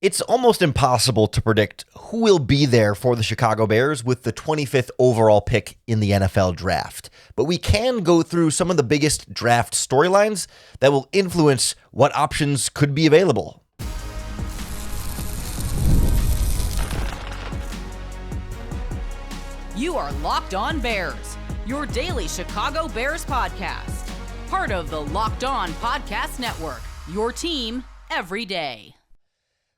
It's almost impossible to predict who will be there for the Chicago Bears with the 25th overall pick in the NFL draft. But we can go through some of the biggest draft storylines that will influence what options could be available. You are Locked On Bears, your daily Chicago Bears podcast. Part of the Locked On Podcast Network, your team every day.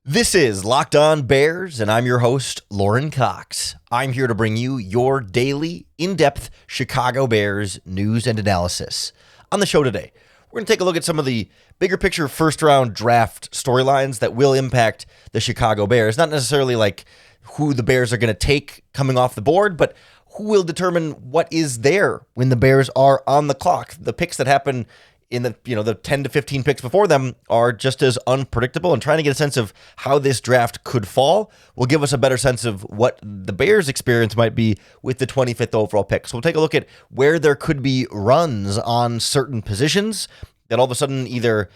This is Locked On Bears, and I'm your host, Lauren Cox. I'm here to bring you your daily, in-depth Chicago Bears news and analysis. On the show today, we're going to take a look at some of the bigger picture first-round draft storylines that will impact the Chicago Bears. Not necessarily like who the Bears are going to take coming off the board, but who will determine what is there when the Bears are on the clock. The picks that happen in the 10 to 15 picks before them are just as unpredictable, and trying to get a sense of how this draft could fall will give us a better sense of what the Bears' experience might be with the 25th overall pick. So we'll take a look at where there could be runs on certain positions that all of a sudden either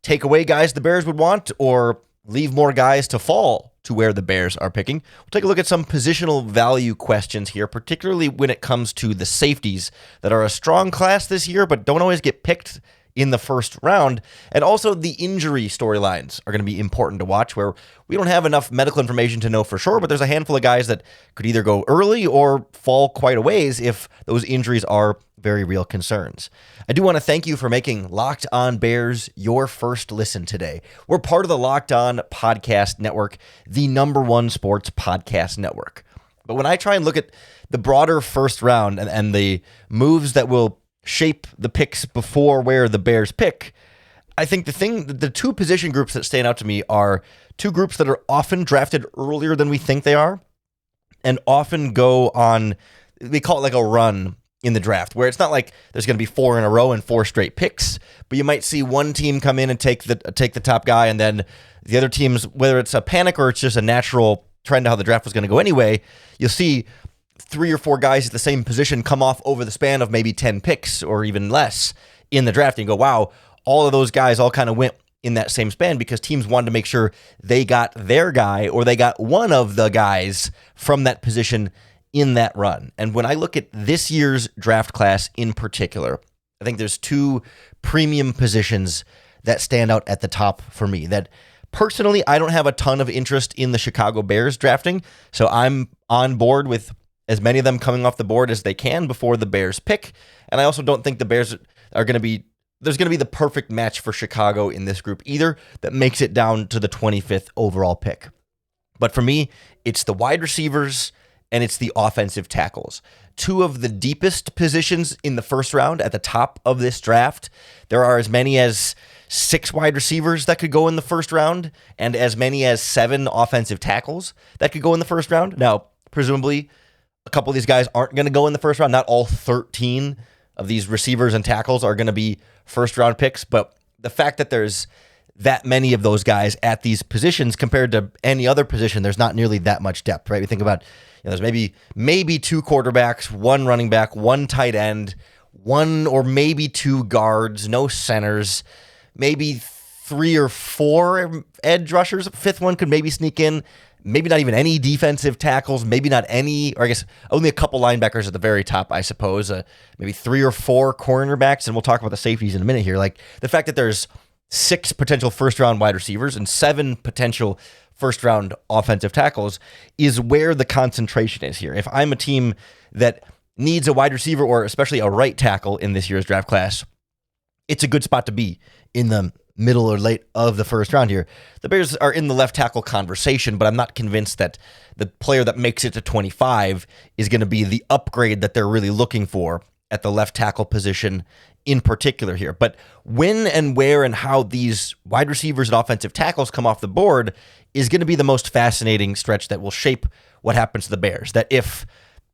take away guys the Bears would want or leave more guys to fall to where the Bears are picking. We'll take a look at some positional value questions here, particularly when it comes to the safeties that are a strong class this year but don't always get picked in the first round. And also the injury storylines are going to be important to watch, where we don't have enough medical information to know for sure, but there's a handful of guys that could either go early or fall quite a ways if those injuries are very real concerns. I do want to thank you for making Locked On Bears your first listen today. We're part of the Locked On Podcast Network, the #1 sports podcast network. But when I try and look at the broader first round and the moves that will shape the picks before where the Bears pick, I think the two position groups that stand out to me are two groups that are often drafted earlier than we think they are, and often go on, we call it like a run in the draft, where it's not like there's going to be 4 in a row and 4 straight picks, but you might see one team come in and take the top guy, and then the other teams, whether it's a panic or it's just a natural trend to how the draft was going to go anyway, you'll see 3 or 4 guys at the same position come off over the span of maybe 10 picks or even less in the draft, and go, wow, all of those guys all kind of went in that same span because teams wanted to make sure they got their guy or they got one of the guys from that position in that run. And when I look at this year's draft class in particular, I think there's 2 premium positions that stand out at the top for me that personally I don't have a ton of interest in the Chicago Bears drafting, so I'm on board with as many of them coming off the board as they can before the Bears pick. And I also don't think the Bears are going to be, there's going to be the perfect match for Chicago in this group either that makes it down to the 25th overall pick. But for me, it's the wide receivers and it's the offensive tackles. 2 of the deepest positions in the first round at the top of this draft. There are as many as 6 wide receivers that could go in the first round and as many as 7 offensive tackles that could go in the first round. Now, presumably, a couple of these guys aren't going to go in the first round. Not all 13 of these receivers and tackles are going to be first round picks, but the fact that there's that many of those guys at these positions compared to any other position, there's not nearly that much depth, right? We think about, there's maybe 2 quarterbacks, 1 running back, 1 tight end, 1 or maybe 2 guards, no centers, maybe 3 or 4 edge rushers. A 5th one could maybe sneak in. Maybe not even any defensive tackles, maybe not any, or I guess only a couple linebackers at the very top, I suppose. Maybe 3 or 4 cornerbacks, and we'll talk about the safeties in a minute here. Like the fact that there's 6 potential first-round wide receivers and 7 potential first-round offensive tackles is where the concentration is here. If I'm a team that needs a wide receiver or especially a right tackle in this year's draft class, it's a good spot to be in the middle or late of the first round here. The Bears are in the left tackle conversation, but I'm not convinced that the player that makes it to 25 is going to be the upgrade that they're really looking for at the left tackle position in particular here. But when and where and how these wide receivers and offensive tackles come off the board is going to be the most fascinating stretch that will shape what happens to the Bears. That if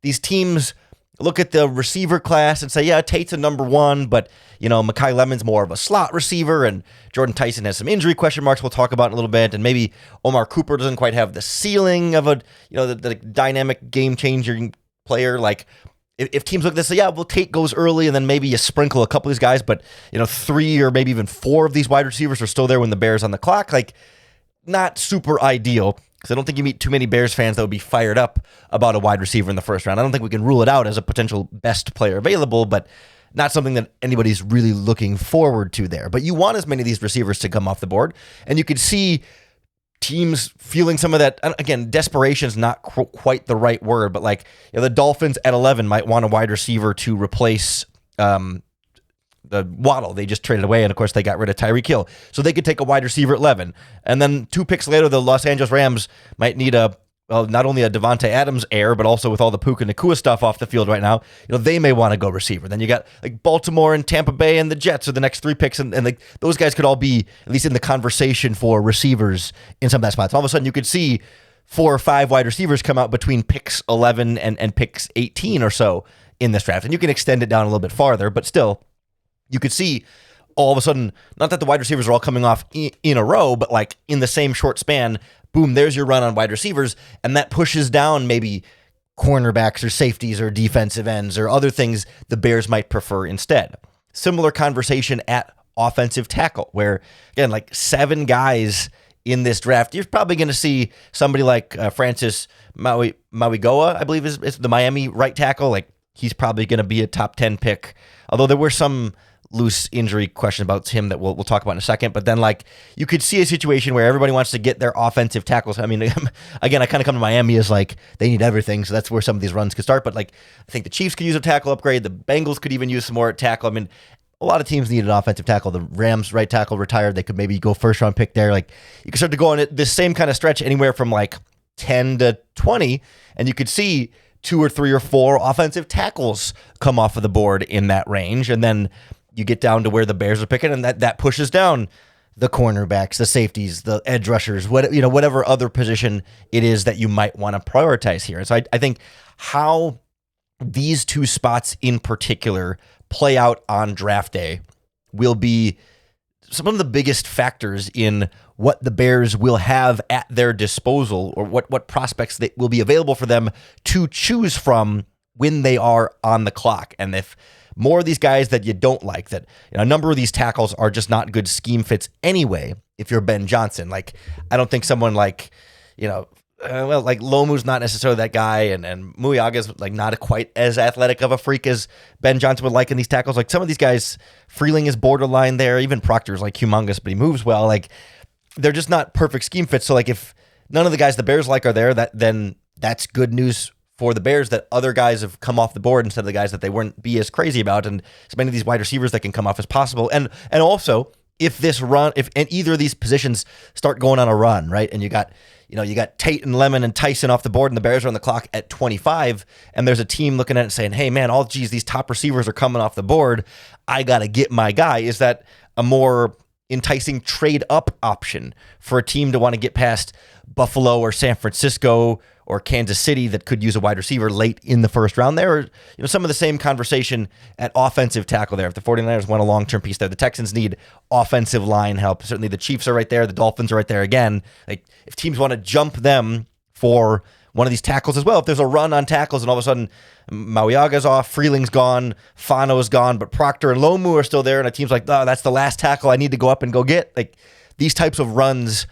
these teams look at the receiver class and say, yeah, Tate's a number 1, but, Mekhi Lemon's more of a slot receiver, and Jordan Tyson has some injury question marks we'll talk about in a little bit, and maybe Omar Cooper doesn't quite have the ceiling of the dynamic game-changing player. Like, if teams look at this, say, yeah, well, Tate goes early, and then maybe you sprinkle a couple of these guys, but, 3 or maybe even 4 of these wide receivers are still there when the Bears on the clock. Like, not super ideal, because I don't think you meet too many Bears fans that would be fired up about a wide receiver in the first round. I don't think we can rule it out as a potential best player available, but not something that anybody's really looking forward to there. But you want as many of these receivers to come off the board, and you could see teams feeling some of that. Again, desperation is not quite the right word, but like, the Dolphins at 11 might want a wide receiver to replace the Waddle. They just traded away, and of course they got rid of Tyreek Hill, so they could take a wide receiver at 11. And then 2 picks later, the Los Angeles Rams might need not only a Devontae Adams heir, but also with all the Puka Nacua stuff off the field right now, they may want to go receiver. Then you got like Baltimore and Tampa Bay and the Jets are the next 3 picks, and like those guys could all be at least in the conversation for receivers in some of that spots. All of a sudden, you could see 4 or 5 wide receivers come out between picks 11 and picks 18 or so in this draft, and you can extend it down a little bit farther, but still, you could see all of a sudden, not that the wide receivers are all coming off in a row, but like in the same short span, boom, there's your run on wide receivers, and that pushes down maybe cornerbacks or safeties or defensive ends or other things the Bears might prefer instead. Similar conversation at offensive tackle, where, again, like 7 guys in this draft, you're probably going to see somebody like Francis Mauigoa, I believe is the Miami right tackle. Like, he's probably going to be a top 10 pick, although there were some loose injury question about him that we'll talk about in a second. But then, like, you could see a situation where everybody wants to get their offensive tackles. I mean, again, I kind of come to Miami as like they need everything, so that's where some of these runs could start. But like, I think the Chiefs could use a tackle upgrade. The Bengals could even use some more at tackle. I mean, a lot of teams need an offensive tackle. The Rams right tackle retired. They could maybe go first round pick there. Like, you could start to go on this same kind of stretch anywhere from like 10 to 20, and you could see 2 or 3 or 4 offensive tackles come off of the board in that range. And then you get down to where the Bears are picking, and that pushes down the cornerbacks, the safeties, the edge rushers, whatever other position it is that you might want to prioritize here. And so I think how these 2 spots in particular play out on draft day will be some of the biggest factors in what the Bears will have at their disposal, or what prospects that will be available for them to choose from when they are on the clock. And if more of these guys that you don't like, that a number of these tackles are just not good scheme fits anyway, if you're Ben Johnson. Like, I don't think someone like, like Lomu's not necessarily that guy, and Muiaga's like not quite as athletic of a freak as Ben Johnson would like in these tackles. Like, some of these guys, Freeling is borderline there. Even Proctor's like humongous, but he moves well. Like, they're just not perfect scheme fits. So like, if none of the guys the Bears like are there, then that's good news for the Bears, that other guys have come off the board instead of the guys that they wouldn't be as crazy about, and as many of these wide receivers that can come off as possible. And also, if either of these positions start going on a run, right, and you got Tate and Lemon and Tyson off the board, and the Bears are on the clock at 25, and there's a team looking at it and saying, hey man, these top receivers are coming off the board, I got to get my guy. Is that a more enticing trade up option for a team to want to get past Buffalo or San Francisco or Kansas City that could use a wide receiver late in the first round there? Or, some of the same conversation at offensive tackle there. If the 49ers want a long-term piece there, the Texans need offensive line help. Certainly the Chiefs are right there. The Dolphins are right there again. Like, if teams want to jump them for one of these tackles as well, if there's a run on tackles and all of a sudden Mauiaga's off, Freeling's gone, Fano's gone, but Proctor and Lomu are still there, and a team's like, oh, that's the last tackle I need to go up and go get. Like, these types of runs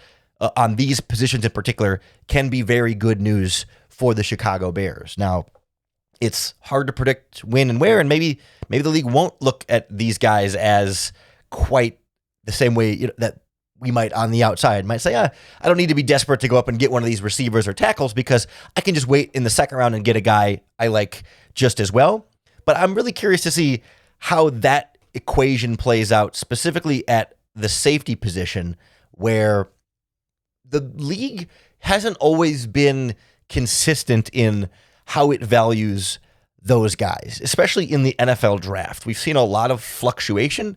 on these positions in particular can be very good news for the Chicago Bears. Now, it's hard to predict when and where, and maybe the league won't look at these guys as quite the same way that we might on the outside. Might say, I don't need to be desperate to go up and get one of these receivers or tackles, because I can just wait in the second round and get a guy I like just as well. But I'm really curious to see how that equation plays out, specifically at the safety position, where the league hasn't always been consistent in how it values those guys, especially in the NFL draft. We've seen a lot of fluctuation,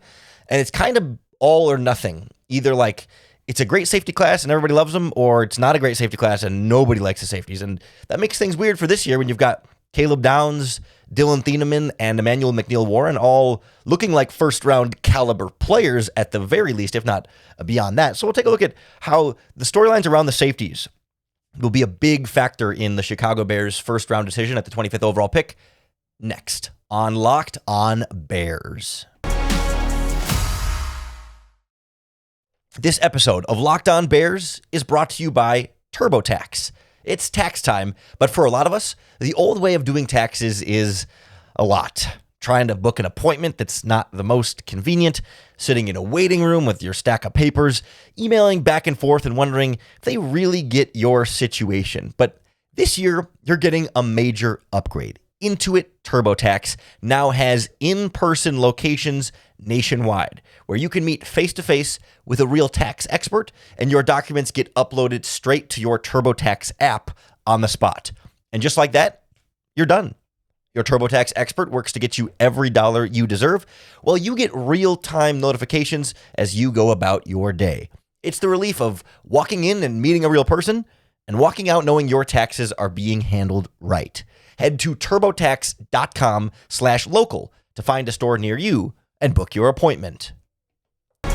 and it's kind of all or nothing. Either like it's a great safety class and everybody loves them, or it's not a great safety class and nobody likes the safeties. And that makes things weird for this year when you've got Caleb Downs, Dylan Thieneman, and Emmanuel McNeil-Warren all looking like first-round caliber players at the very least, if not beyond that. So we'll take a look at how the storylines around the safeties will be a big factor in the Chicago Bears' first-round decision at the 25th overall pick next on Locked On Bears. This episode of Locked On Bears is brought to you by TurboTax. It's tax time, but for a lot of us, the old way of doing taxes is a lot. Trying to book an appointment that's not the most convenient, sitting in a waiting room with your stack of papers, emailing back and forth and wondering if they really get your situation. But this year, you're getting a major upgrade. Intuit TurboTax now has in-person locations nationwide, where you can meet face-to-face with a real tax expert, and your documents get uploaded straight to your TurboTax app on the spot. And just like that, you're done. Your TurboTax expert works to get you every dollar you deserve, while you get real-time notifications as you go about your day. It's the relief of walking in and meeting a real person, and walking out knowing your taxes are being handled right. Head to turbotax.com/local to find a store near you and book your appointment. I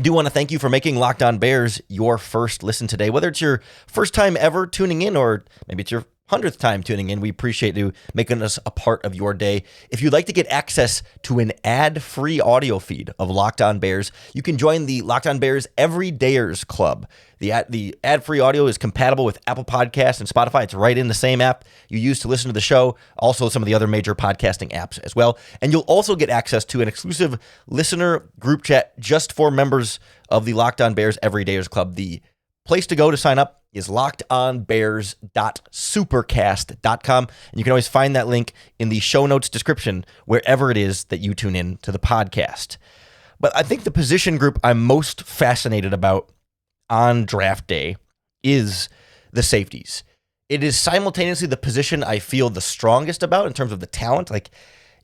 do want to thank you for making Locked On Bears your first listen today. Whether it's your first time ever tuning in or maybe it's your 100th time tuning in, we appreciate you making us a part of your day. If you'd like to get access to an ad-free audio feed of Locked On Bears, you can join the Locked On Bears Everydayers Club. The ad-free audio is compatible with Apple Podcasts and Spotify. It's right in the same app you use to listen to the show, also some of the other major podcasting apps as well. And you'll also get access to an exclusive listener group chat just for members of the Locked On Bears Everydayers Club. The place to go to sign up is lockedonbears.supercast.com. And you can always find that link in the show notes description wherever it is that you tune in to the podcast. But I think the position group I'm most fascinated about on draft day is the safeties. It is simultaneously the position I feel the strongest about in terms of the talent. Like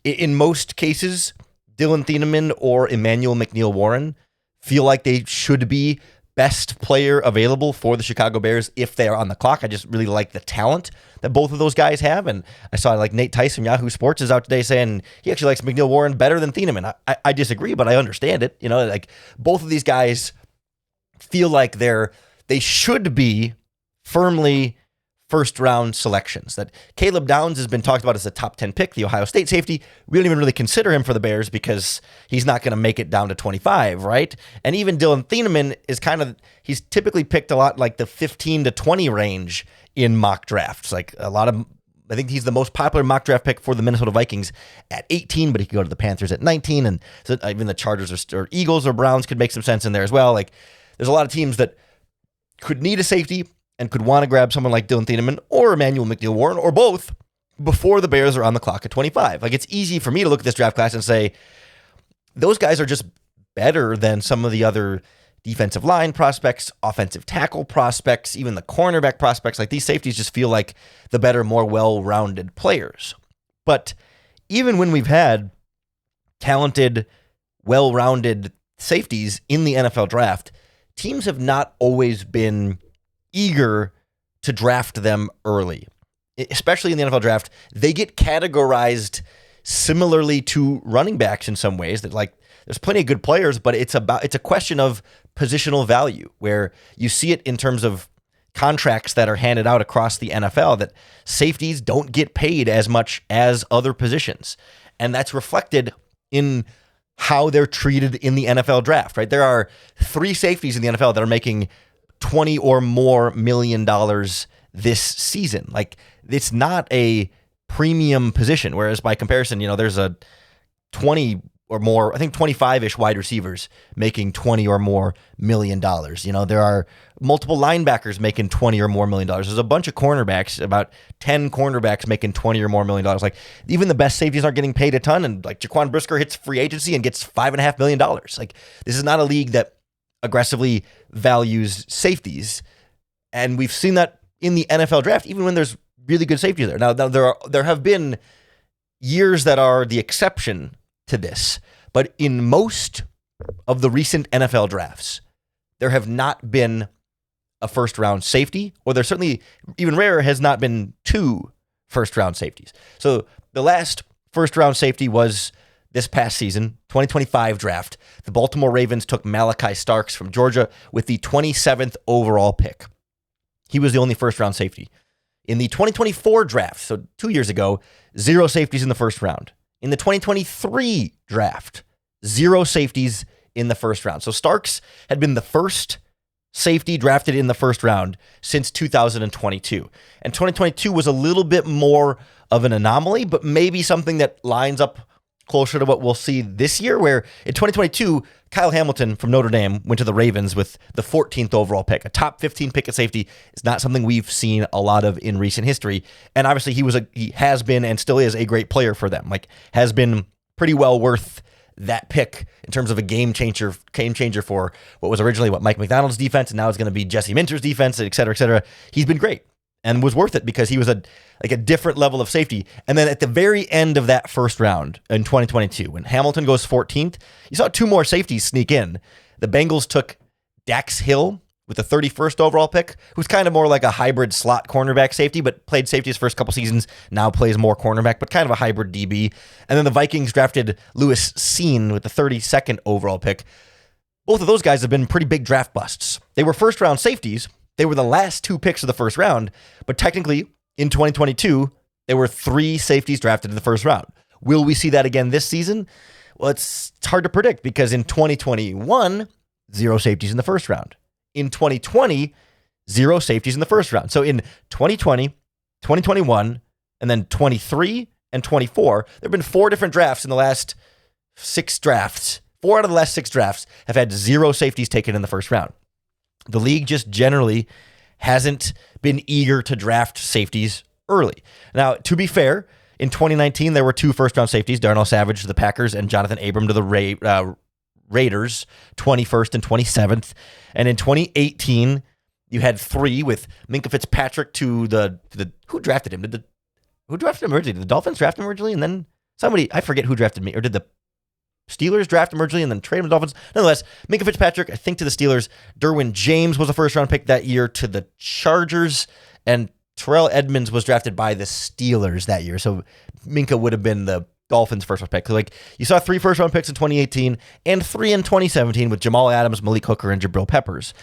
in most cases, Dylan Thieneman or Emmanuel McNeil-Warren feel like they should be best player available for the Chicago Bears if they are on the clock. I just really like the talent that both of those guys have. And I saw like Nate Tice from Yahoo Sports is out today saying he actually likes McNeil-Warren better than Thieneman. I disagree, but I understand it. You know, like both of these guys feel like they should be firmly first round selections. That Caleb Downs has been talked about as a top 10 pick, the Ohio State safety. We don't even really consider him for the Bears because he's not going to make it down to 25, right? And even Dylan Thieneman is he's typically picked a lot like the 15 to 20 range in mock drafts. Like I think he's the most popular mock draft pick for the Minnesota Vikings at 18, but he could go to the Panthers at 19. And so even the Chargers or Eagles or Browns could make some sense in there as well. Like there's a lot of teams that could need a safety and could want to grab someone like Dylan Thieneman or Emmanuel McNeil-Warren or both before the Bears are on the clock at 25. Like it's easy for me to look at this draft class and say, those guys are just better than some of the other defensive line prospects, offensive tackle prospects, even the cornerback prospects. Like these safeties just feel like the better, more well-rounded players. But even when we've had talented, well-rounded safeties in the NFL draft, teams have not always been eager to draft them early. Especially in the NFL draft, they get categorized similarly to running backs in some ways. That like there's plenty of good players, but it's a question of positional value, where you see it in terms of contracts that are handed out across the NFL, that safeties don't get paid as much as other positions. And that's reflected in how they're treated in the NFL draft, right? There are 3 safeties in the NFL that are making $20 or more million this season. Like it's not a premium position. Whereas by comparison, there's a 20 or more, I think 25-ish wide receivers making $20 or more million. There are multiple linebackers making $20 or more million. There's a bunch of cornerbacks, about 10 cornerbacks making $20 or more million. Like even the best safeties aren't getting paid a ton. And like Jaquan Brisker hits free agency and gets $5.5 million. Like this is not a league that aggressively values safeties. And we've seen that in the NFL draft, even when there's really good safeties there. Now there have been years that are the exception to this, but in most of the recent NFL drafts, there have not been a first round safety, or there certainly, even rarer, has not been 2 first round safeties. So the last first round safety was this past season, 2025 draft. The Baltimore Ravens took Malachi Starks from Georgia with the 27th overall pick. He was the only first round safety. In the 2024 draft, so 2 years ago, 0 safeties in the first round. In the 2023 draft, 0 safeties in the first round. So Starks had been the first safety drafted in the first round since 2022. And 2022 was a little bit more of an anomaly, but maybe something that lines up closer to what we'll see this year, where in 2022, Kyle Hamilton from Notre Dame went to the Ravens with the 14th overall pick. A top 15 pick at safety is not something we've seen a lot of in recent history. And obviously he has been and still is a great player for them. Like, has been pretty well worth that pick in terms of a game changer for what was originally Mike McDonald's defense, and now it's going to be Jesse Minter's defense, et cetera, et cetera. He's been great and was worth it because he was a different level of safety. And then at the very end of that first round in 2022, when Hamilton goes 14th, you saw two more safeties sneak in. The Bengals took Dax Hill with the 31st overall pick, who's kind of more like a hybrid slot cornerback safety, but played safety his first couple seasons, now plays more cornerback, but kind of a hybrid DB. And then the Vikings drafted Lewis Seen with the 32nd overall pick. Both of those guys have been pretty big draft busts. They were first-round safeties. They were the last two picks of the first round, but technically, in 2022, there were three safeties drafted in the first round. Will we see that again this season? Well, it's hard to predict because in 2021, 0 safeties in the first round. In 2020, 0 safeties in the first round. So in 2020, 2021, and then 23 and 24, there have been 4 different drafts in the last 6 drafts. 4 out of the last 6 drafts have had 0 safeties taken in the first round. The league just generally hasn't been eager to draft safeties early. Now, to be fair, in 2019, there were 2 first-round safeties, Darnell Savage to the Packers and Jonathan Abram to the Raiders, 21st and 27th. And in 2018, you had 3 with Minkah Fitzpatrick to the who drafted him? Who drafted him originally? Did the Dolphins draft him originally? And then somebody, I forget who drafted me, or did the Steelers draft him originally and then trade him to the Dolphins? Nonetheless, Minkah Fitzpatrick, I think, to the Steelers. Derwin James was a first-round pick that year to the Chargers, and Terrell Edmonds was drafted by the Steelers that year. So Minkah would have been the Dolphins' first-round pick. So, like, you saw 3 first-round picks in 2018 and 3 in 2017 with Jamal Adams, Malik Hooker, and Jabril Peppers.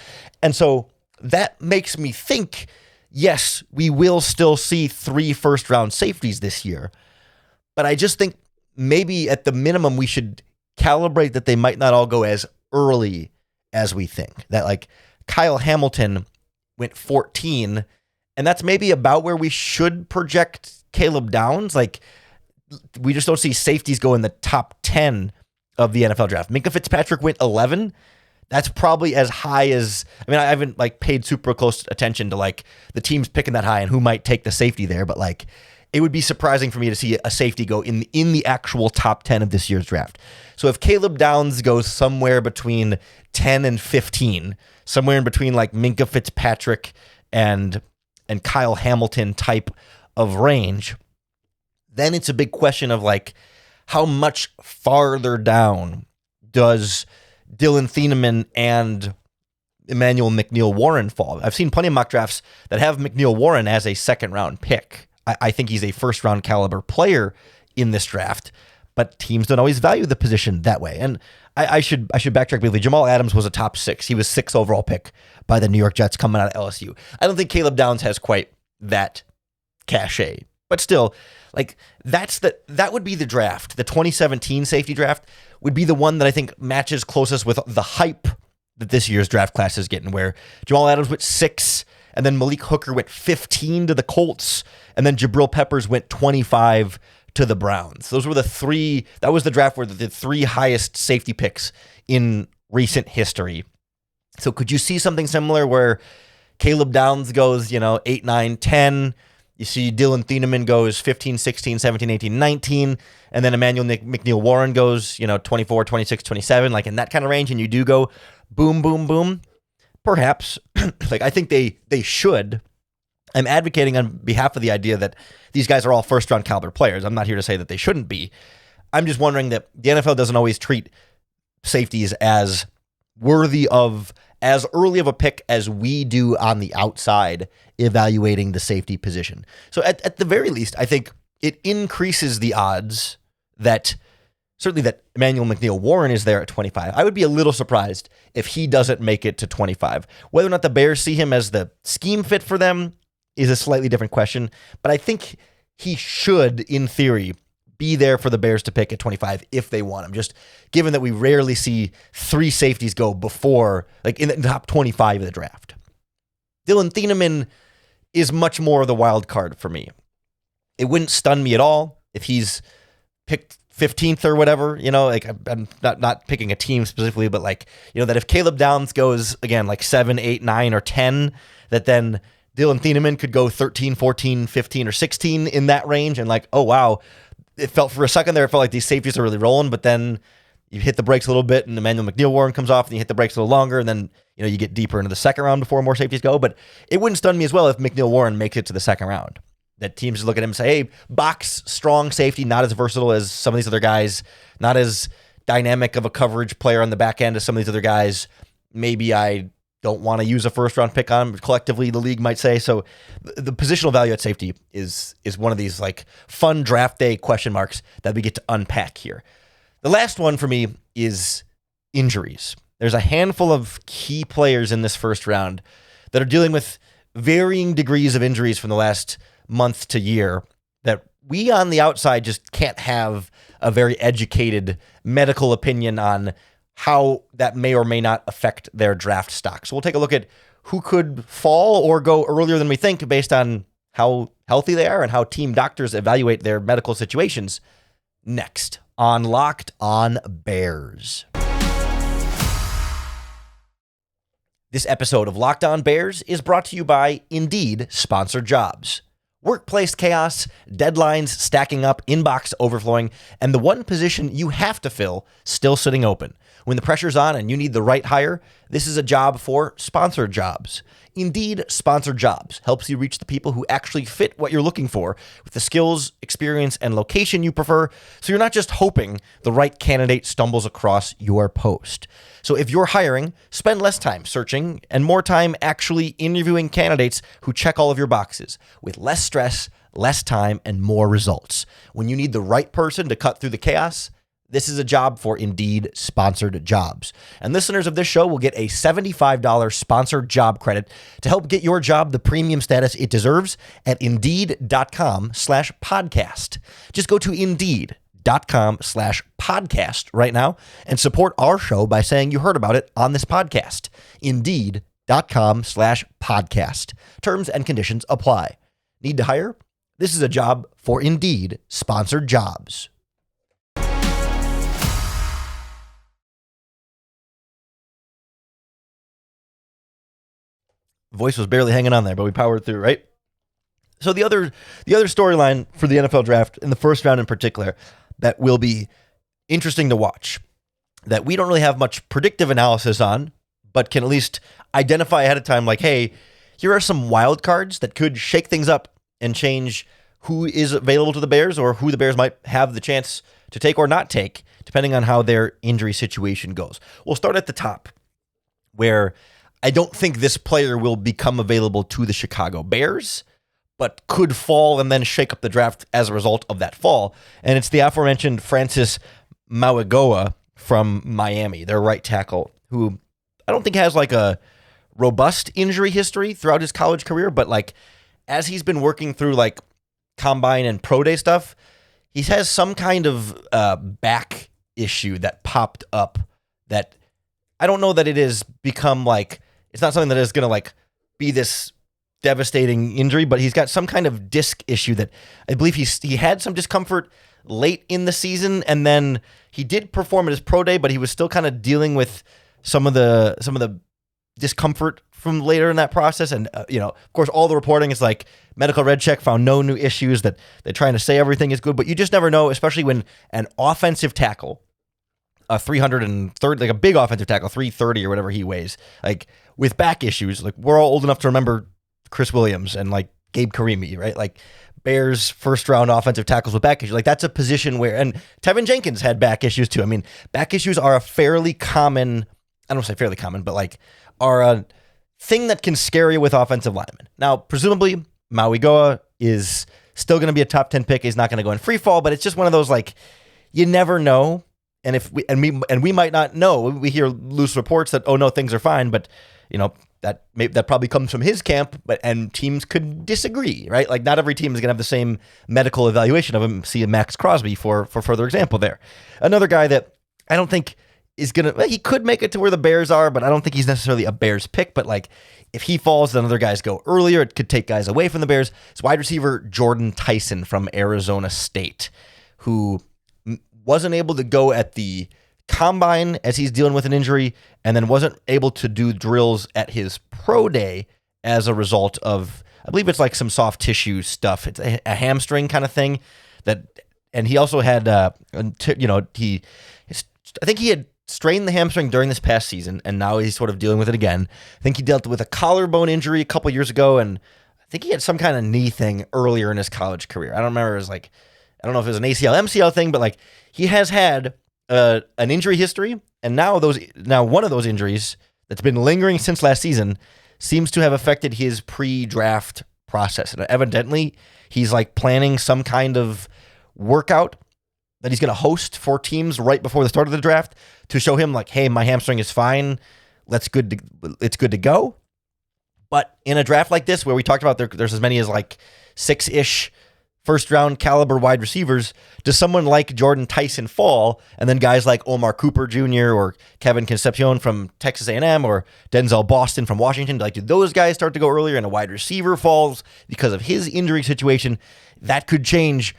And so that makes me think, yes, we will still see 3 first-round safeties this year. But I just think maybe at the minimum we should calibrate that they might not all go as early as we think. That, like, Kyle Hamilton went 14, and that's maybe about where we should project Caleb Downs. Like, we just don't see safeties go in the top 10 of the NFL draft. Minkah Fitzpatrick went 11. That's probably as high as, I mean, I haven't paid super close attention to the teams picking that high and who might take the safety there, but it would be surprising for me to see a safety go in the actual top 10 of this year's draft. So if Caleb Downs goes somewhere between 10 and 15, somewhere in between Minkah Fitzpatrick and Kyle Hamilton type of range, then it's a big question of how much farther down does Dylan Thieneman and Emmanuel McNeil-Warren fall? I've seen plenty of mock drafts that have McNeil-Warren as a second-round pick. I think he's a first-round caliber player in this draft, but teams don't always value the position that way. And I should backtrack briefly. Jamal Adams was a top 6. He was 6th overall pick by the New York Jets coming out of LSU. I don't think Caleb Downs has quite that cachet, but still, that would be the draft. The 2017 safety draft would be the one that I think matches closest with the hype that this year's draft class is getting, where Jamal Adams went 6, and then Malik Hooker went 15 to the Colts, and then Jabril Peppers went 25 to the Browns. Those were the 3. That was the draft where the 3 highest safety picks in recent history. So could you see something similar where Caleb Downs goes, 8, 9, 10, you see Dylan Thieneman goes 15, 16, 17, 18, 19, and then Emmanuel McNeil-Warren goes, 24, 26, 27, in that kind of range, and you do go boom, boom, boom? Perhaps. I think they should. I'm advocating on behalf of the idea that these guys are all first-round caliber players. I'm not here to say that they shouldn't be. I'm just wondering that the NFL doesn't always treat safeties as worthy of as early of a pick as we do on the outside evaluating the safety position. So at the very least, I think it increases the odds that certainly that Emmanuel McNeil-Warren is there at 25. I would be a little surprised if he doesn't make it to 25. Whether or not the Bears see him as the scheme fit for them is a slightly different question, but I think he should, in theory, be there for the Bears to pick at 25 if they want him. Just given that we rarely see 3 safeties go before, like in the top 25 of the draft. Dylan Thieneman is much more of the wild card for me. It wouldn't stun me at all if he's picked 15th or whatever, like I'm not picking a team specifically, but like, that if Caleb Downs goes again, like 7, 8, 9, or 10, that then Dylan Thieneman could go 13, 14, 15, or 16 in that range. And like, oh, wow. It felt for a second there, it felt like these safeties are really rolling, but then you hit the brakes a little bit and Emmanuel McNeil-Warren comes off and you hit the brakes a little longer. And then, you get deeper into the second round before more safeties go. But it wouldn't stun me as well if McNeil-Warren makes it to the second round. That teams look at him and say, hey, box, strong safety, not as versatile as some of these other guys, not as dynamic of a coverage player on the back end as some of these other guys. Maybe I don't want to use a first-round pick on him, collectively, the league might say. So the positional value at safety is one of these like fun draft day question marks that we get to unpack here. The last one for me is injuries. There's a handful of key players in this first round that are dealing with varying degrees of injuries from the last month to year that we on the outside just can't have a very educated medical opinion on how that may or may not affect their draft stock. So we'll take a look at who could fall or go earlier than we think based on how healthy they are and how team doctors evaluate their medical situations next on Locked On Bears. This episode of Locked On Bears is brought to you by Indeed Sponsored Jobs. Workplace chaos, deadlines stacking up, inbox overflowing, and the one position you have to fill still sitting open. When the pressure's on and you need the right hire, this is a job for Sponsored Jobs. Indeed Sponsored Jobs helps you reach the people who actually fit what you're looking for with the skills, experience, and location you prefer, so you're not just hoping the right candidate stumbles across your post. So if you're hiring, spend less time searching and more time actually interviewing candidates who check all of your boxes with less stress, less time, and more results. When you need the right person to cut through the chaos, this is a job for Indeed Sponsored Jobs. And listeners of this show will get a $75 sponsored job credit to help get your job the premium status it deserves at Indeed.com/podcast. Just go to Indeed.com/podcast right now and support our show by saying you heard about it on this podcast. Indeed.com/podcast. Terms and conditions apply. Need to hire? This is a job for Indeed Sponsored Jobs. Voice was barely hanging on there, but we powered through, right? So the other storyline for the NFL draft in the first round in particular that will be interesting to watch, that we don't really have much predictive analysis on, but can at least identify ahead of time like, hey, here are some wild cards that could shake things up and change who is available to the Bears or who the Bears might have the chance to take or not take, depending on how their injury situation goes. We'll start at the top, where I don't think this player will become available to the Chicago Bears, but could fall and then shake up the draft as a result of that fall. And it's the aforementioned Francis Mauigoa from Miami, their right tackle, who I don't think has like a robust injury history throughout his college career, but like as he's been working through like combine and pro day stuff, he has some kind of back issue that popped up that I don't know that it has become like, it's not something that is going to like be this devastating injury, but he's got some kind of disc issue that I believe he had some discomfort late in the season, and then he did perform at his pro day, but he was still kind of dealing with some of the discomfort from later in that process. And of course, all the reporting is like medical red check found no new issues, that they're trying to say everything is good, but you just never know, especially when an offensive tackle, a 330, like a big offensive tackle, 330 or whatever he weighs, like with back issues, like we're all old enough to remember Chris Williams and like Gabe Karimi, right? Like Bears first round offensive tackles with back issues. Like that's a position where, and Tevin Jenkins had back issues too. I mean, back issues are a fairly common, I don't say fairly common, but like are a thing that can scare you with offensive linemen. Now, presumably Mauigoa is still going to be a top 10 pick. He's not going to go in free fall, but it's just one of those, like, you never know. And we might not know. We hear loose reports that, oh no, things are fine, but that probably comes from his camp, and teams could disagree, right? Like not every team is going to have the same medical evaluation of him. See Max Crosby for further example there. Another guy that I don't think is going to, he could make it to where the Bears are, but I don't think he's necessarily a Bears pick. But like if he falls, then other guys go earlier. It could take guys away from the Bears. It's wide receiver Jordan Tyson from Arizona State, who wasn't able to go at the combine as he's dealing with an injury, and then wasn't able to do drills at his pro day as a result of, I believe it's like some soft tissue stuff. It's a hamstring kind of thing and he also had, I think he had strained the hamstring during this past season, and now he's sort of dealing with it again. I think he dealt with a collarbone injury a couple years ago, and I think he had some kind of knee thing earlier in his college career. I don't remember. It was like, I don't know if it was an ACL, MCL thing, but like he has had an injury history, and now one of those injuries that's been lingering since last season seems to have affected his pre-draft process. And evidently, he's like planning some kind of workout that he's going to host for teams right before the start of the draft to show him like, hey, my hamstring is fine. It's good to go. But in a draft like this, where we talked about there's as many as like 6-ish first-round caliber wide receivers, does someone like Jordan Tyson fall, and then guys like Omar Cooper Jr. or Kevin Concepcion from Texas A&M or Denzel Boston from Washington, like do those guys start to go earlier and a wide receiver falls because of his injury situation? That could change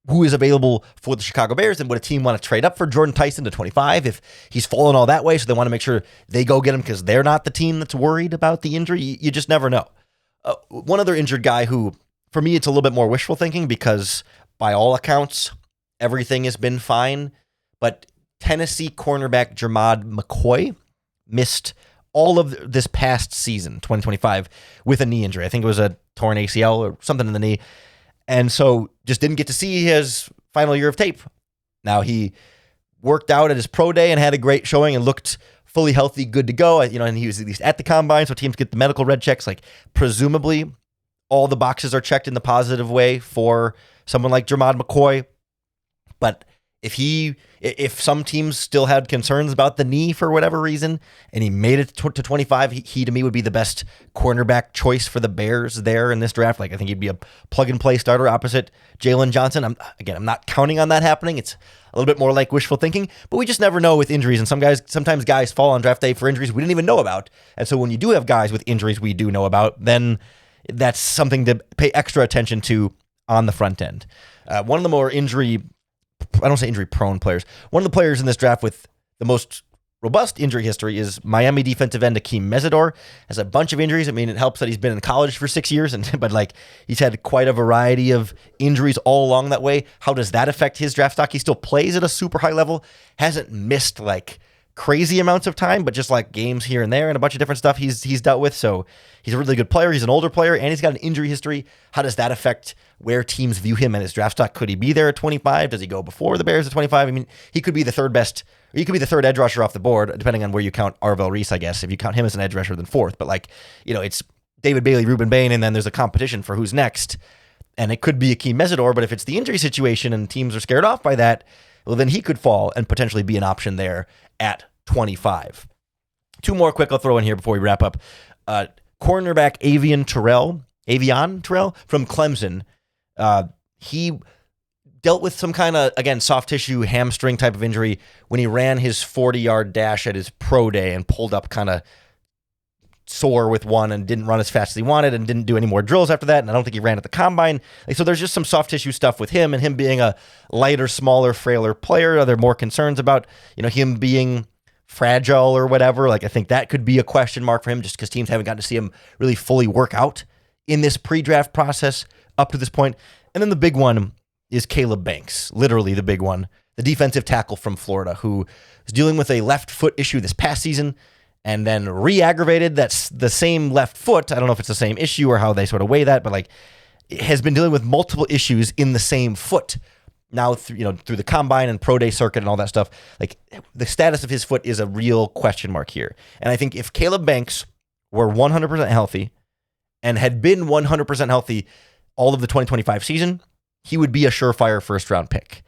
who is available for the Chicago Bears, and would a team want to trade up for Jordan Tyson to 25 if he's fallen all that way, so they want to make sure they go get him because they're not the team that's worried about the injury? You just never know. One other injured guy who, for me, it's a little bit more wishful thinking because by all accounts, everything has been fine. But Tennessee cornerback Jermod McCoy missed all of this past season, 2025, with a knee injury. I think it was a torn ACL or something in the knee. And so just didn't get to see his final year of tape. Now he worked out at his pro day and had a great showing and looked fully healthy, good to go. And he was at least at the combine, so teams get the medical red checks. Like presumably all the boxes are checked in the positive way for someone like Jermod McCoy. But if some teams still had concerns about the knee for whatever reason, and he made it to 25, he to me would be the best cornerback choice for the Bears there in this draft. Like I think he'd be a plug-and-play starter opposite Jalen Johnson. I'm not counting on that happening. It's a little bit more like wishful thinking, but we just never know with injuries. And sometimes guys fall on draft day for injuries we didn't even know about. And so when you do have guys with injuries we do know about, then that's something to pay extra attention to on the front end. One of the more I don't say injury-prone players. One of the players in this draft with the most robust injury history is Miami defensive end Akeem Mesidor. Has a bunch of injuries. I mean, it helps that he's been in college for 6 years, but like he's had quite a variety of injuries all along that way. How does that affect his draft stock? He still plays at a super high level. Hasn't missed like crazy amounts of time, but just like games here and there and a bunch of different stuff he's dealt with. So he's a really good player. He's an older player, and he's got an injury history. How does that affect where teams view him and his draft stock? Could he be there at 25? Does he go before the Bears at 25? I mean, he could be the third best, or he could be the third edge rusher off the board, depending on where you count Arvell Reese, I guess. If you count him as an edge rusher, then fourth. But like, it's David Bailey, Reuben Bain, and then there's a competition for who's next. And it could be Akeem Mesidor, but if it's the injury situation and teams are scared off by that, well, then he could fall and potentially be an option there at 25. Two more quick I'll throw in here before we wrap up. Cornerback Avian Terrell from Clemson. He dealt with some kind of, again, soft tissue hamstring type of injury when he ran his 40-yard dash at his pro day and pulled up kind of sore with one and didn't run as fast as he wanted and didn't do any more drills after that. And I don't think he ran at the combine. So there's just some soft tissue stuff with him, and him being a lighter, smaller, frailer player. Are there more concerns about, him being fragile or whatever? Like, I think that could be a question mark for him just because teams haven't gotten to see him really fully work out in this pre-draft process up to this point. And then the big one is Caleb Banks, literally the big one, the defensive tackle from Florida, who is dealing with a left foot issue this past season and then re-aggravated. That's the same left foot. I don't know if it's the same issue or how they sort of weigh that, but like has been dealing with multiple issues in the same foot now through the combine and pro day circuit and all that stuff. Like the status of his foot is a real question mark here. And I think if Caleb Banks were 100% healthy and had been 100% healthy all of the 2025 season, he would be a surefire first-round pick.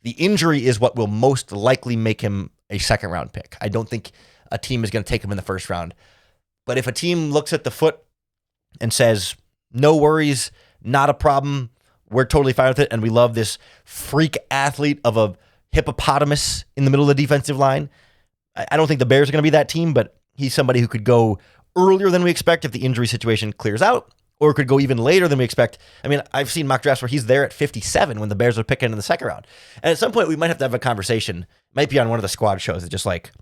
The injury is what will most likely make him a second-round pick. I don't think a team is going to take him in the first round. But if a team looks at the foot and says, no worries, not a problem, we're totally fine with it, and we love this freak athlete of a hippopotamus in the middle of the defensive line, I don't think the Bears are going to be that team, but he's somebody who could go earlier than we expect if the injury situation clears out, or could go even later than we expect. I mean, I've seen mock drafts where he's there at 57 when the Bears are picking in the second round. And at some point, we might have to have a conversation, might be on one of the squad shows, it's just like,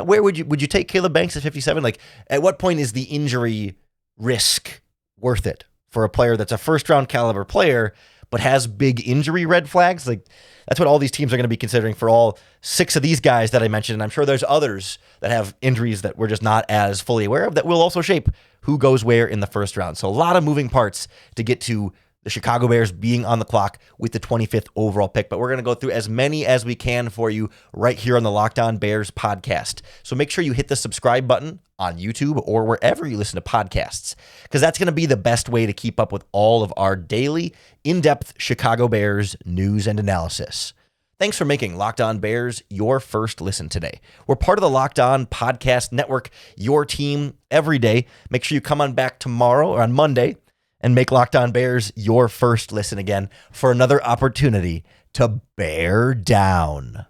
where would you take Caleb Banks at 57? Like, at what point is the injury risk worth it for a player that's a first-round caliber player but has big injury red flags? Like, that's what all these teams are going to be considering for all 6 of these guys that I mentioned. And I'm sure there's others that have injuries that we're just not as fully aware of that will also shape who goes where in the first round. So a lot of moving parts to get to the Chicago Bears being on the clock with the 25th overall pick. But we're going to go through as many as we can for you right here on the Locked On Bears podcast. So make sure you hit the subscribe button on YouTube or wherever you listen to podcasts, because that's going to be the best way to keep up with all of our daily, in-depth Chicago Bears news and analysis. Thanks for making Locked On Bears your first listen today. We're part of the Locked On Podcast Network, your team every day. Make sure you come on back tomorrow or on Monday and make Locked On Bears your first listen again for another opportunity to bear down.